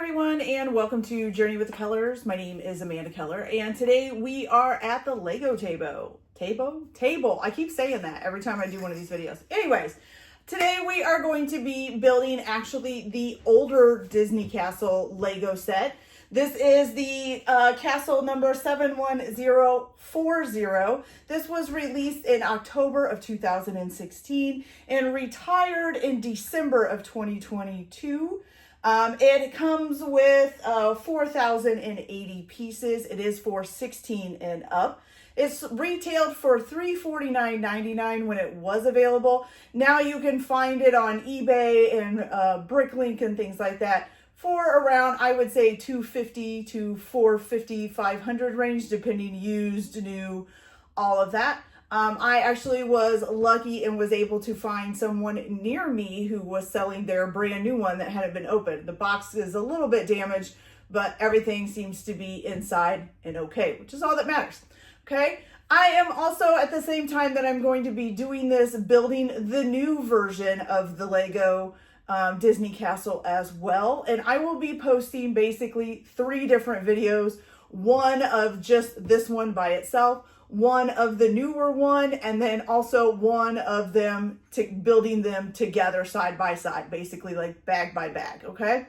everyone, and welcome to Journey with the Colors. My name is Amanda Keller, and today we are at the Lego table. Table. I keep saying that every time I do one of these videos. Anyways, today we are going to be building actually the older Disney Castle Lego set. This is the castle number 71040. This was released in October of 2016 and retired in December of 2022. It comes with 4,080 pieces. It is for 16 and up. It's retailed for $349.99 when it was available. Now you can find it on eBay and Bricklink and things like that for around, I would say, $250 to $450, $500 range, depending used, new, all of that. I actually was lucky and was able to find someone near me who was selling their brand new one that hadn't been opened. The box is a little bit damaged, but everything seems to be inside and okay, which is all that matters. Okay. I am also, at the same time that I'm going to be doing this, building the new version of the Lego Disney Castle as well. And I will be posting basically 3 different videos. One of just this one by itself, one of the newer one, and then also one of them building them together side by side, basically like bag by bag. Okay.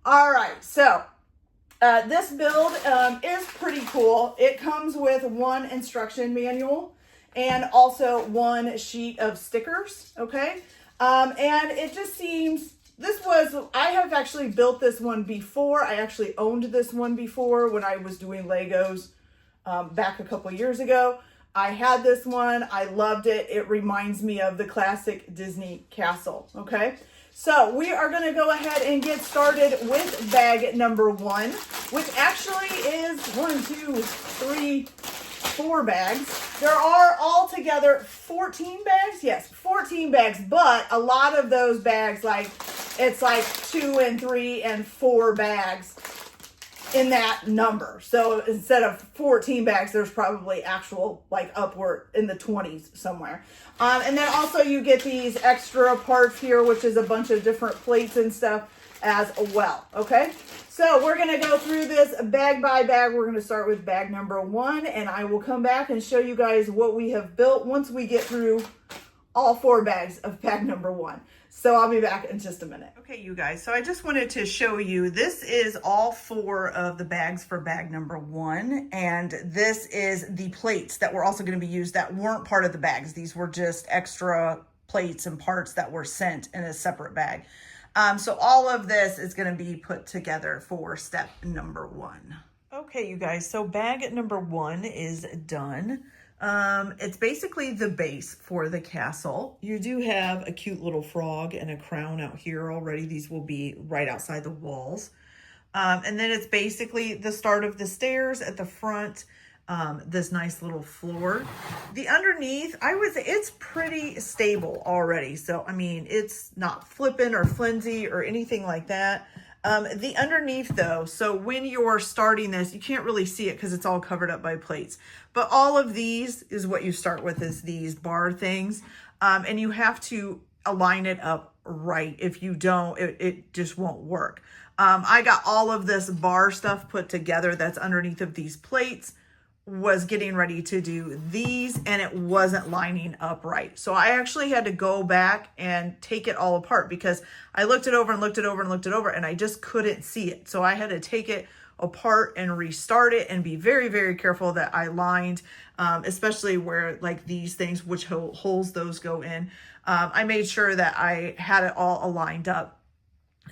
All right. So this build is pretty cool. It comes with one instruction manual and also one sheet of stickers. Okay. And it just seems, I have actually built this one before. I actually owned this one before when I was doing Legos back a couple years ago. I had this one. I loved it. It reminds me of the classic Disney Castle. Okay. So we are going to go ahead and get started with bag number 1, which actually is 4 bags. There are altogether 14 bags. Yes, 14 bags, but a lot of those bags, it's like 2 and 3 and 4 bags in that number. So instead of 14 bags, there's probably actual upward in the 20s somewhere. And then also you get these extra parts here, which is a bunch of different plates and stuff as well. Okay. So we're going to go through this bag by bag. We're going to start with bag number 1, and I will come back and show you guys what we have built once we get through all 4 bags of bag number 1. So I'll be back in just a minute. Okay, you guys, so I just wanted to show you, this is all 4 of the bags for bag number 1. And this is the plates that were also going to be used that weren't part of the bags. These were just extra plates and parts that were sent in a separate bag. So all of this is going to be put together for step number 1. Okay, you guys, so bag number 1 is done. It's basically the base for the castle. You do have a cute little frog and a crown out here already. These will be right outside the walls. And then it's basically the start of the stairs at the front. This nice little floor. The underneath, I would say it's pretty stable already. So, I mean, it's not flipping or flimsy or anything like that. The underneath though, so when you're starting this, you can't really see it because it's all covered up by plates. But all of these is what you start with, is these bar things. And you have to align it up right. If you don't, it just won't work. I got all of this bar stuff put together that's underneath of these plates, was getting ready to do these, and it wasn't lining up right. So I actually had to go back and take it all apart because I looked it over and looked it over and looked it over, and I just couldn't see it. So I had to take it apart and restart it and be very, very careful that I lined, especially where these things, which holes those go in. I made sure that I had it all aligned up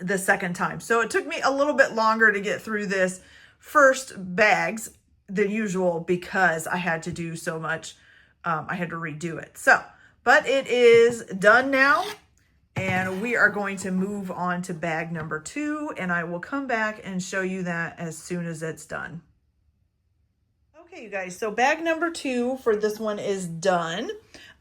the second time. So it took me a little bit longer to get through this first bags than usual because I had to do so much. I had to redo it. So, but it is done now, and we are going to move on to bag number 2, and I will come back and show you that as soon as it's done. Okay, you guys, so bag number 2 for this one is done.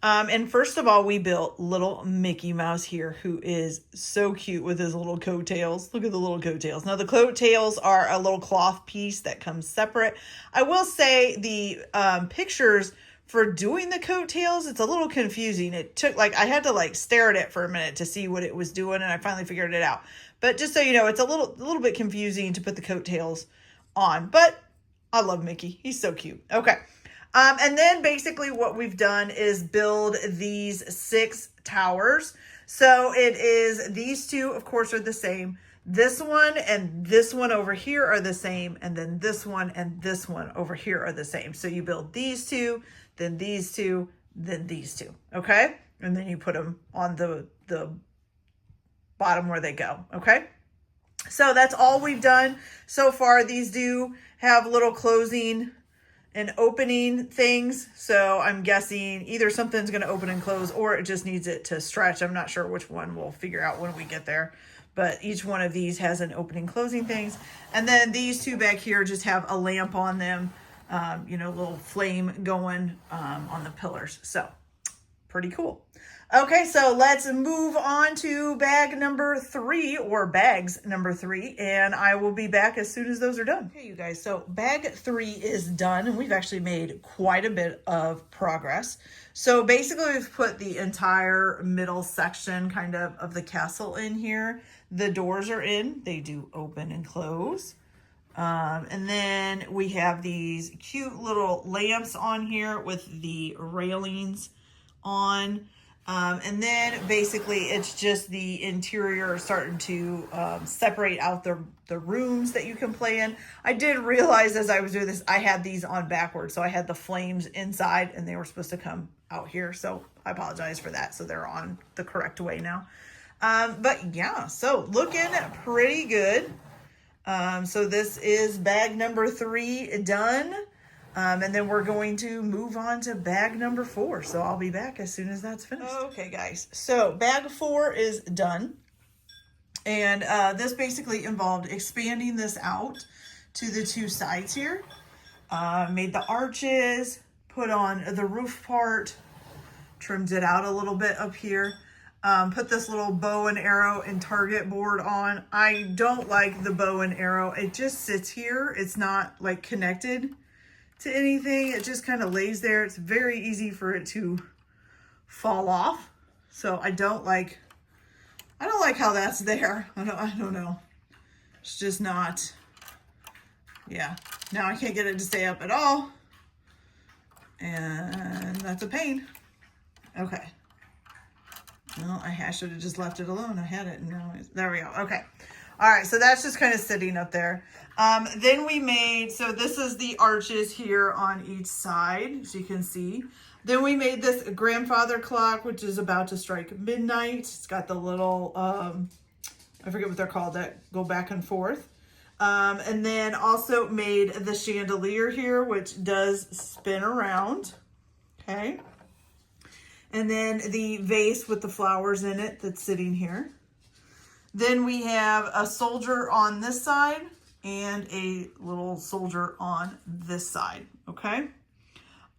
And first of all, we built little Mickey Mouse here, who is so cute with his little coattails. Look at the little coattails. Now the coattails are a little cloth piece that comes separate. I will say the pictures for doing the coattails, it's a little confusing. It took I had to stare at it for a minute to see what it was doing, and I finally figured it out. But just so you know, it's a little bit confusing to put the coattails on, but I love Mickey. He's so cute. Okay. And then basically what we've done is build these 6 towers. So it is, these two, of course, are the same. This one and this one over here are the same. And then this one and this one over here are the same. So you build these two, then these two, then these two. Okay. And then you put them on the bottom where they go. Okay. So that's all we've done so far. These do have little closing and opening things. So I'm guessing either something's going to open and close or it just needs it to stretch. I'm not sure which one. We'll figure out when we get there. But each one of these has an opening closing things. And then these two back here just have a lamp on them, you know, little flame going on the pillars. So pretty cool. Okay, so let's move on to bag number 3 or bags number 3, and I will be back as soon as those are done. Okay, you guys, so bag 3 is done, and we've actually made quite a bit of progress. So basically we've put the entire middle section kind of the castle in here. The doors are in, they do open and close. And then we have these cute little lamps on here with the railings on. And then basically it's just the interior starting to separate out the rooms that you can play in. I did realize as I was doing this, I had these on backwards. So I had the flames inside and they were supposed to come out here. So I apologize for that. So they're on the correct way now. But yeah, so looking pretty good. So this is bag number 3 done. And then we're going to move on to bag number 4. So I'll be back as soon as that's finished. Okay, guys. So bag 4 is done. And this basically involved expanding this out to the 2 sides here. Made the arches, put on the roof part, trimmed it out a little bit up here. Put this little bow and arrow and target board on. I don't like the bow and arrow. It just sits here. It's not like connected to anything. It just kind of lays there. It's very easy for it to fall off. So I don't like how that's there. I don't know. It's just not, yeah. Now I can't get it to stay up at all. And that's a pain. Okay. Well, I should have just left it alone. I had it and now there we go. Okay. All right, so that's just kind of sitting up there. Then we made, so this is the arches here on each side, as you can see. Then we made this grandfather clock, which is about to strike midnight. It's got the little, I forget what they're called, that go back and forth. And then also made the chandelier here, which does spin around. Okay. And then the vase with the flowers in it that's sitting here. Then we have a soldier on this side and a little soldier on this side, okay?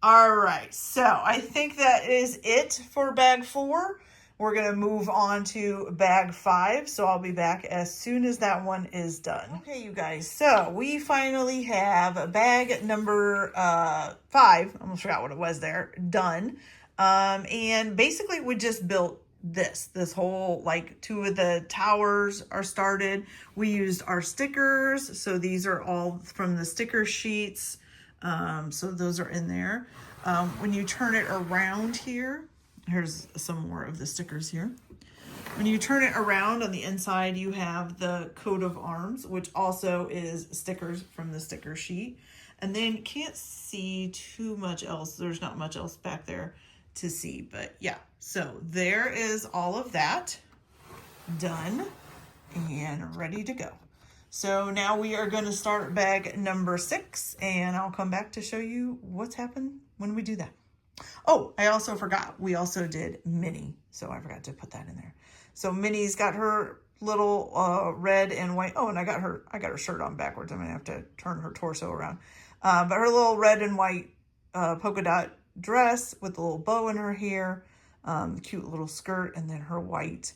All right, so I think that is it for bag 4. We're gonna move on to bag 5, so I'll be back as soon as that one is done. Okay, you guys, so we finally have bag number 5, I almost forgot what it was there, done. And basically we just built this whole, like 2 of the towers are started. We used our stickers. So these are all from the sticker sheets. So those are in there. When you turn it around here, here's some more of the stickers here. When you turn it around on the inside, you have the coat of arms, which also is stickers from the sticker sheet. And then can't see too much else. There's not much else back there to see, but yeah, so there is all of that done and ready to go. So now we are going to start bag number 6, and I'll come back to show you what's happened when we do that. Oh, I also forgot, we also did Minnie, so I forgot to put that in there. So Minnie's got her little red and white, oh, and I got her shirt on backwards. I'm gonna have to turn her torso around, but her little red and white polka dot dress with a little bow in her hair, cute little skirt, and then her white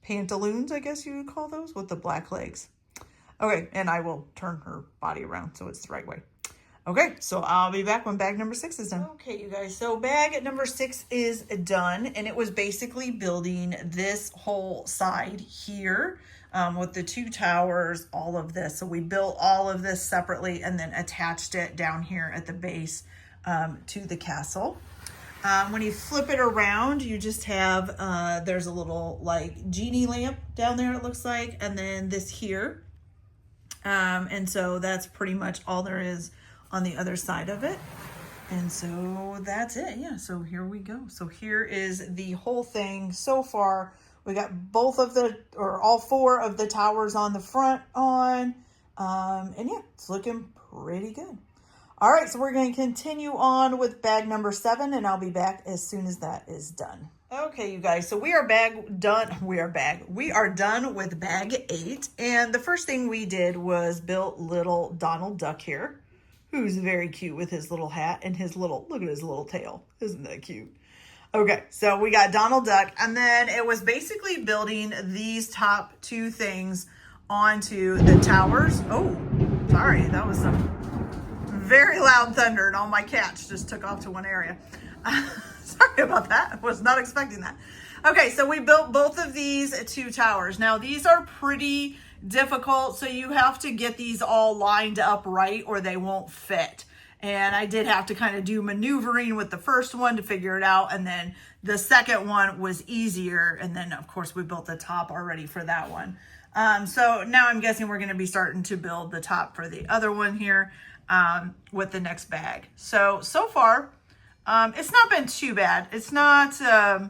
pantaloons, I guess you would call those, with the black legs. Okay, and I will turn her body around so it's the right way. Okay, so I'll be back when bag number 6 is done. Okay, you guys, so bag number 6 is done, and it was basically building this whole side here. with the 2 towers, all of this. So we built all of this separately and then attached it down here at the base to the castle. When you flip it around, you just have, there's a little like genie lamp down there, it looks like, and then this here. And so that's pretty much all there is on the other side of it. And so that's it. Yeah, so here we go. So here is the whole thing so far. We got both of the, or all 4 of the towers on the front on. And yeah, it's looking pretty good. All right, so we're going to continue on with bag number 7, and I'll be back as soon as that is done. Okay, you guys, so we are done with bag 8. And the first thing we did was built little Donald Duck here, who's very cute with his little hat and his little, look at his little tail. Isn't that cute? Okay, so we got Donald Duck, and then it was basically building these top 2 things onto the towers. Oh, sorry, that was some very loud thunder, and all my cats just took off to one area. Sorry about that. I was not expecting that. Okay, so we built both of these 2 towers. Now, these are pretty difficult, so you have to get these all lined up right or they won't fit. And I did have to kind of do maneuvering with the first one to figure it out. And then the second one was easier. And then, of course, we built the top already for that one. So now I'm guessing we're going to be starting to build the top for the other one here with the next bag. So far, it's not been too bad. It's not, I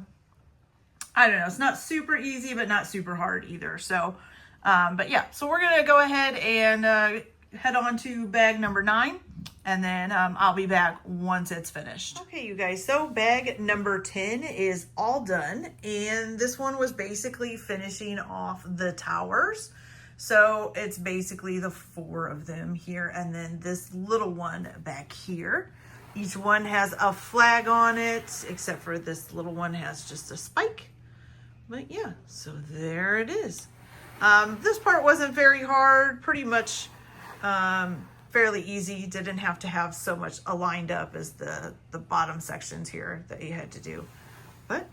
don't know, it's not super easy, but not super hard either. So, but yeah, so we're going to go ahead and head on to bag number 9. And then I'll be back once it's finished. Okay, you guys, so bag number 10 is all done. And this one was basically finishing off the towers. So it's basically the 4 of them here. And then this little one back here. Each one has a flag on it, except for this little one has just a spike. But yeah, so there it is. This part wasn't very hard, pretty much fairly easy. Didn't have to have so much aligned up as the bottom sections here that you had to do. But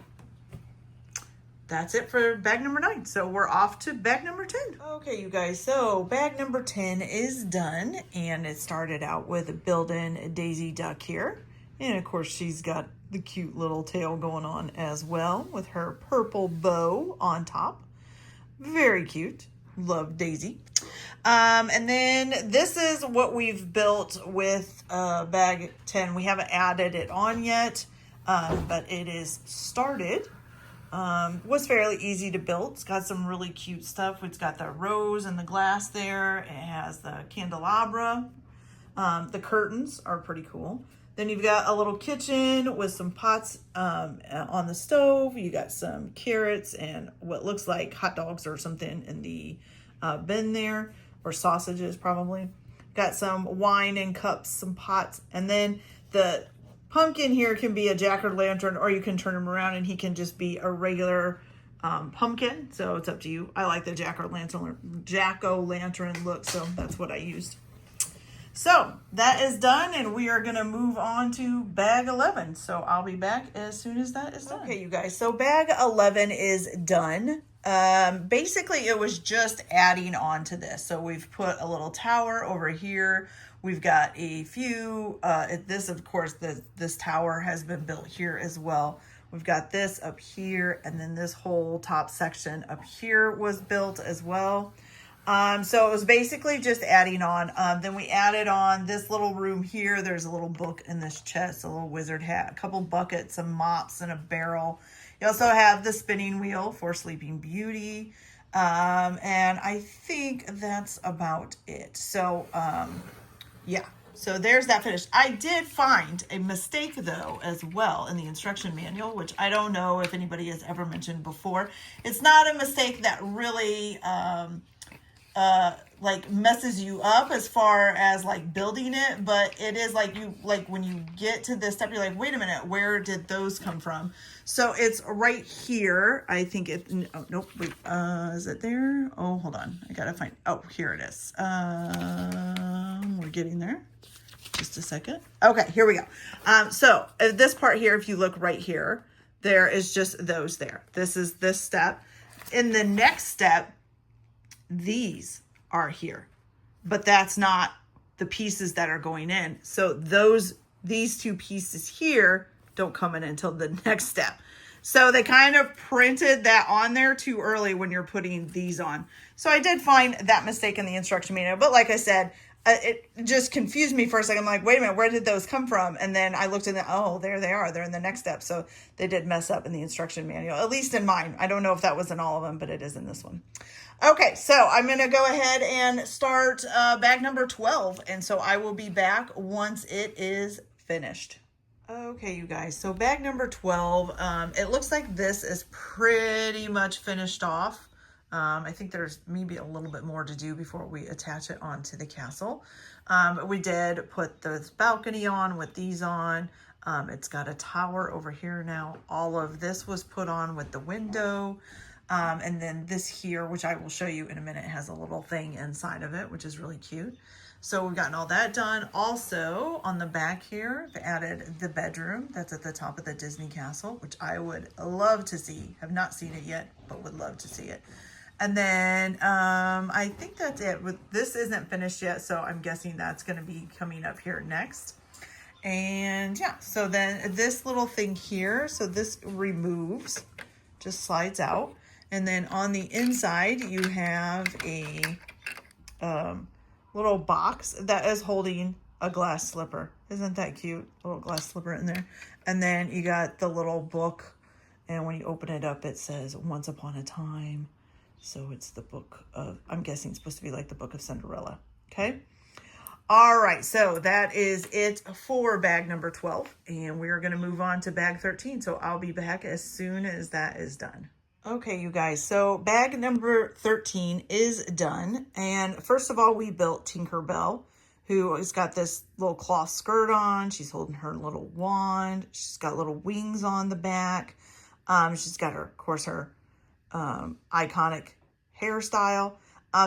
that's it for bag number 9. So we're off to bag number 10. Okay, you guys, so bag number 10 is done, and it started out with building Daisy Duck here. And of course, she's got the cute little tail going on as well with her purple bow on top. Very cute. Love Daisy. And then this is what we've built with bag 10. We haven't added it on yet, but it is started. Was fairly easy to build. It's got some really cute stuff. It's got the rose and the glass there. It has the candelabra. The curtains are pretty cool. Then you've got a little kitchen with some pots on the stove. You got some carrots and what looks like hot dogs or something in the bin there, or sausages probably. Got some wine and cups, some pots, and then the pumpkin here can be a jack-o'-lantern, or you can turn him around and he can just be a regular pumpkin. So it's up to you. I like the jack-o'-lantern look, so that's what I used. So that is done, and we are going to move on to bag 11. So I'll be back as soon as that is done. Okay, you guys. So bag 11 is done. Basically, it was just adding on to this. So we've put a little tower over here. We've got a few. This, of course, this tower has been built here as well. We've got this up here, and then this whole top section up here was built as well. So it was basically just adding on. Then we added on this little room here. There's a little book in this chest, a little wizard hat, a couple buckets, some mops, and a barrel. You also have the spinning wheel for Sleeping Beauty. And I think that's about it. So, yeah. So there's that finished. I did find a mistake, though, as well in the instruction manual, which I don't know if anybody has ever mentioned before. It's not a mistake that really... like messes you up as far as like building it, but it is like when you get to this step, you're like, wait a minute, where did those come from? So it's right here. I think it, oh, nope, wait, is it there? Oh, hold on. I gotta find, oh, here it is. We're getting there. Just a second. Okay, here we go. So this part here, if you look right here, there is just those there. This is this step. In the next step, these are here, but that's not the pieces that are going in. So these two pieces here don't come in until the next step. So they kind of printed that on there too early when you're putting these on. So I did find that mistake in the instruction manual, but like I said, it just confused me for a second. I'm like, wait a minute, where did those come from? And then I looked in oh, there they are. They're in the next step. So they did mess up in the instruction manual, at least in mine. I don't know if that was in all of them, but it is in this one. Okay, so I'm going to go ahead and start bag number 12. And so I will be back once it is finished. Okay, you guys, so bag number 12, it looks like this is pretty much finished off. I think there's maybe a little bit more to do before we attach it onto the castle. We did put this balcony on with these on. It's got a tower over here now. All of this was put on with the window. And then this here, which I will show you in a minute, has a little thing inside of it, which is really cute. So we've gotten all that done. Also, on the back here, they added the bedroom that's at the top of the Disney castle, which I would love to see. Have not seen it yet, but would love to see it. And then I think that's it. This isn't finished yet, so I'm guessing that's going to be coming up here next. And yeah, so then this little thing here, so this removes, just slides out. And then on the inside, you have a little box that is holding a glass slipper. Isn't that cute? A little glass slipper in there. And then you got the little book. And when you open it up, it says Once Upon a Time. So it's the book of, I'm guessing it's supposed to be like the Book of Cinderella. Okay. All right. So that is it for bag number 12. And we're going to move on to bag 13. So I'll be back as soon as that is done. Okay, you guys, so bag number 13 is done. And first of all, we built Tinkerbell, who has got this little cloth skirt on. She's holding her little wand. She's got little wings on the back. She's got her, of course, her iconic hairstyle.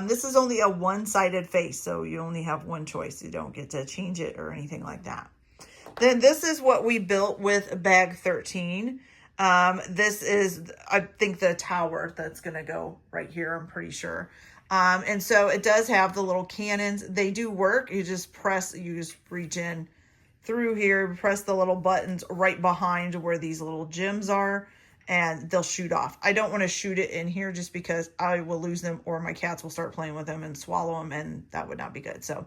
This is only a one-sided face, so you only have one choice. You don't get to change it or anything like that. Then this is what we built with bag 13. This is, I think, the tower that's going to go right here, I'm pretty sure. And so it does have the little cannons. They do work. You just reach in through here, press the little buttons right behind where these little gems are, and they'll shoot off. I don't want to shoot it in here just because I will lose them, or my cats will start playing with them and swallow them, and that would not be good. So,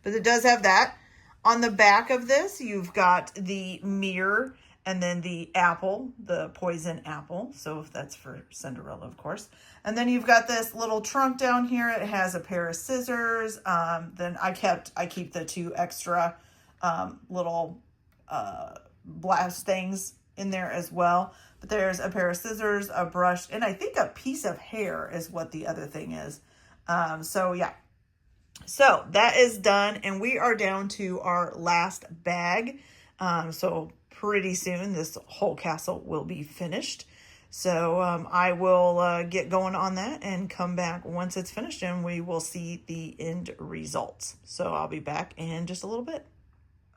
but it does have that. On the back of this, you've got the mirror, and then the apple, the poison apple. So that's for Cinderella, of course. And then you've got this little trunk down here. It has a pair of scissors. Then I keep the two extra little blast things in there as well. But there's a pair of scissors, a brush, and I think a piece of hair is what the other thing is. So yeah. So that is done, and we are down to our last bag. So pretty soon this whole castle will be finished. So I will get going on that and come back once it's finished, and we will see the end results. So I'll be back in just a little bit.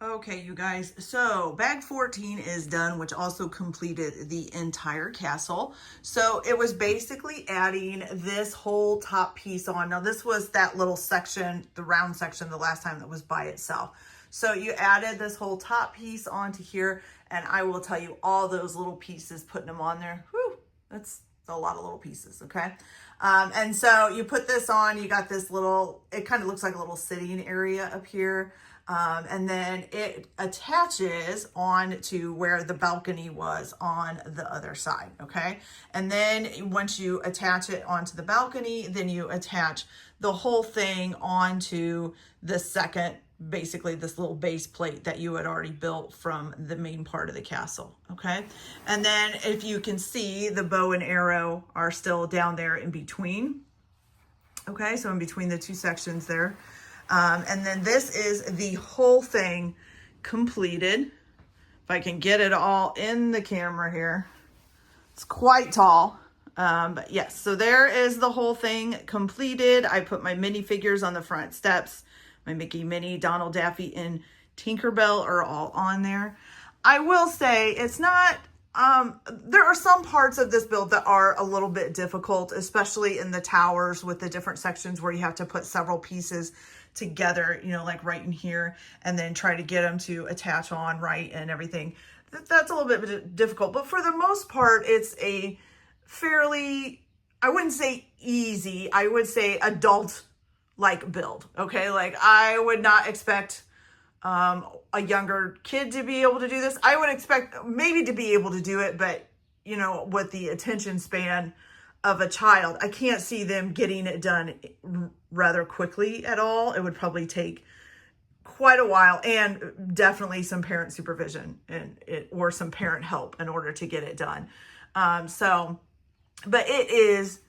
Okay, you guys, so bag 14 is done, which also completed the entire castle. So it was basically adding this whole top piece on. Now this was that little section, the round section, the last time that was by itself. So you added this whole top piece onto here, and I will tell you all those little pieces, putting them on there, whew, that's a lot of little pieces, okay? And so you put this on, you got this little, it kind of looks like a little sitting area up here. And then it attaches on to where the balcony was on the other side, okay? And then once you attach it onto the balcony, then you attach the whole thing onto the second, basically this little base plate that you had already built from the main part of the castle, okay? And then if you can see, the bow and arrow are still down there in between, okay? So in between the two sections there. And then this is the whole thing completed. If I can get it all in the camera here. It's quite tall. But yes, so there is the whole thing completed. I put my minifigures on the front steps. My Mickey, Minnie, Donald, Daffy, and Tinkerbell are all on there. I will say it's not there are some parts of this build that are a little bit difficult, especially in the towers with the different sections where you have to put several pieces together, you know, like right in here, and then try to get them to attach on right and everything. That's a little bit difficult, but for the most part, it's a fairly, I wouldn't say easy, I would say adult-like build, okay? Like, I would not expect a younger kid to be able to do this. I would expect maybe to be able to do it, but you know, with the attention span of a child, I can't see them getting it done rather quickly at all. It would probably take quite a while, and definitely some parent supervision or some parent help in order to get it done. But it is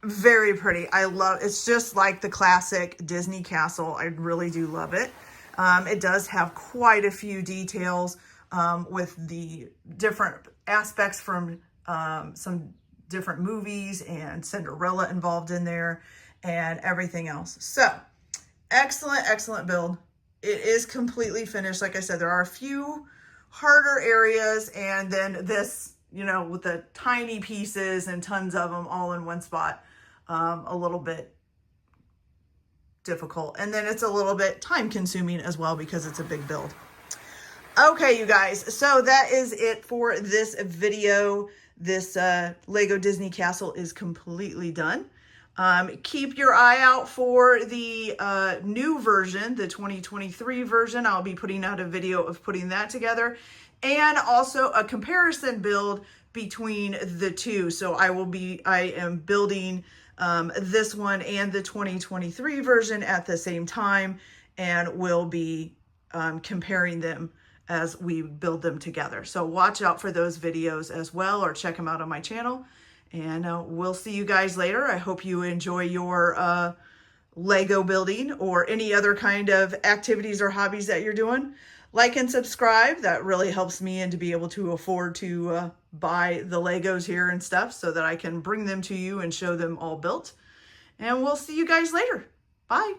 very pretty. I love, it's just like the classic Disney castle. I really do love it. It does have quite a few details with the different aspects from some different movies and Cinderella involved in there and everything else. So excellent, excellent build. It is completely finished. Like I said, there are a few harder areas, and then this, you know, with the tiny pieces and tons of them all in one spot, a little bit difficult. And then it's a little bit time consuming as well because it's a big build. Okay, you guys, so that is it for this video. This Lego Disney Castle is completely done. Keep your eye out for the new version, the 2023 version. I'll be putting out a video of putting that together, and also a comparison build between the two. So I am building this one and the 2023 version at the same time, and we'll be comparing them as we build them together. So watch out for those videos as well, or check them out on my channel. And we'll see you guys later. I hope you enjoy your Lego building or any other kind of activities or hobbies that you're doing. Like and subscribe. That really helps me, and to be able to afford to buy the Legos here and stuff so that I can bring them to you and show them all built. And we'll see you guys later. Bye.